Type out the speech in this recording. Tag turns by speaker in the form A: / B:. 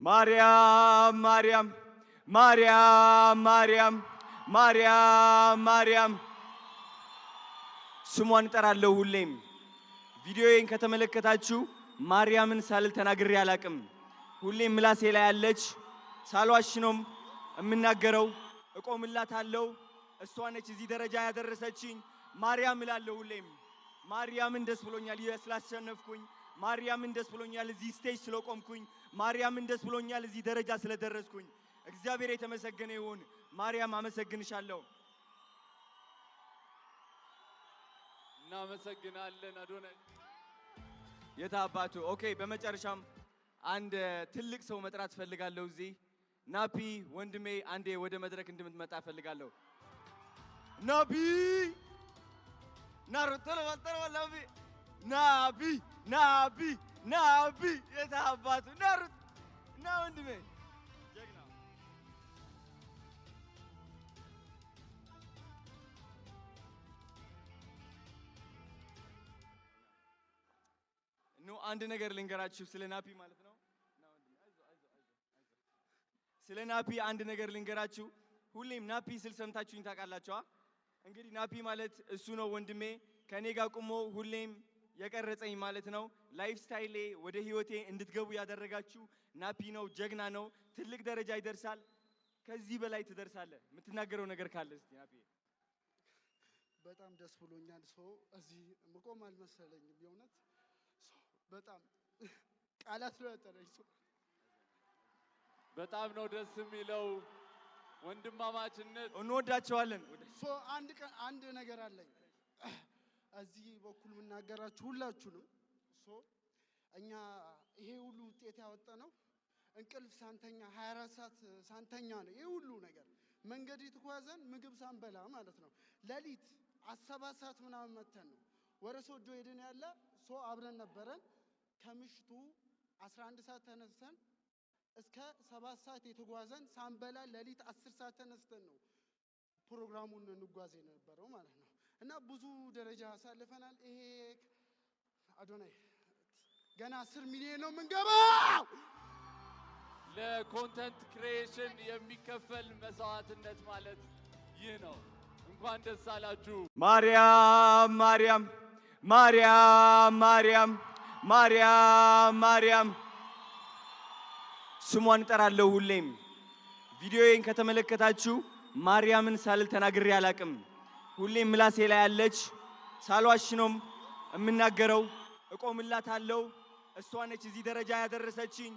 A: ማርያም ማርያም ማርያም ማርያም ማርያም ማርያም ስሟን እጠራለሁ ሁሌም። ቪዲዮዬን ከተመለከታችሁ ማርያምን ሳልል ተናግሬ አላቅም። ሁሌም ምላሴ ላይ ያለች ሳልዋሽ ነው የምናገረው። እቆምላታለሁ። እሷ ነች እዚህ ደረጃ ያደረሰችኝ። ማርያም እላለሁ ሁሌም። ማርያምን ደስ ብሎኛል ስላሸነፍኩኝ። ማርያምን ደስ ብሎኛል እዚህ ስቴጅ ስለቆምኩኝ። ማርያምን ደስ ብሎኛል እዚህ ደረጃ ስለደረስኩኝ። እግዚአብሔር የተመሰገነ ይሁን። ማርያም አመሰግንሻለሁ።
B: እናመሰግናለን አዶናይ።
A: የታባቱ ኦኬ። በመጨረሻም አንድ ትልቅ ሰው መጥራት ፈልጋለሁ። እዚህ ናፒ ወንድሜ አንዴ ወደ መድረክ እንድትመጣ ፈልጋለሁ። ናፒ ናፒ የታባቱ ናሩት ና ወንድሜ ጀግና ኑ አንድ ነገር ልንገራችሁ ስለ ናፒ ማለት ነው። ስለ ናፒ አንድ ነገር ልንገራችሁ። ሁሌም ናፒ ስል ሰምታችሁኝ ታውቃላችሁ። እንግዲህ ናፒ ማለት እሱ ነው ወንድሜ፣ ከኔ ጋር ቆሞ ሁሌም የቀረጸኝ ማለት ነው። ላይፍ ስታይሌ ወደ ህይወቴ እንድትገቡ ያደረጋችሁ ናፒ ነው። ጀግና ነው። ትልቅ ደረጃ ይደርሳል። ከዚህ በላይ ትደርሳለህ። የምትናገረው ነገር ካለ እስቲ ናፒ።
C: በጣም ደስ ብሎኛል። እዚህ መቆም አልመሰለኝም። የእውነት በጣም ቃላት ነው ያጠረኝ።
B: በጣም ነው ደስ የሚለው ወንድማማችነት።
A: እንወዳቸዋለን።
C: አንድ ነገር አለኝ እዚህ በኩል የምናገራችሁ ሁላችሁንም። እኛ ይሄ ሁሉ ውጤት ያወጣነው እንቅልፍ ሳንተኛ 24 ሰዓት ሳንተኛ ነው። ይሄ ሁሉ ነገር መንገድ የተጓዘን ምግብ ሳንበላ ማለት ነው። ሌሊት 7 ሰዓት ምናምን መተን ነው ወደ ሶዶ ሄደን ያለ አብረን ነበረን። ከምሽቱ 11 ሰዓት ተነስተን እስከ 7 ሰዓት የተጓዘን ሳንበላ ሌሊት 10 ሰዓት ተነስተን ነው ፕሮግራሙን እንጓዝ የነበረው ማለት ነው። እና ብዙ ደረጃ አሳልፈናል። ይሄ አዶናይ ገና 10 ሚሊዮን ነው የምንገባው።
B: ለኮንተንት ክሪኤሽን የሚከፈል መስዋዕትነት ማለት ይህ ነው። እንኳን ደስ አላችሁ።
A: ማርያም ማርያም ማርያም ማርያም ማርያም ማርያም ስሟን እጠራለሁ ሁሌም። ቪዲዮዬን ከተመለከታችሁ ማርያምን ሳልል ተናግሬ አላቅም። ሁሌም ምላሴ ላይ ያለች ሳልዋሽ ነው የምናገረው። እቆምላታለሁ። እሷ ነች እዚህ ደረጃ ያደረሰችኝ።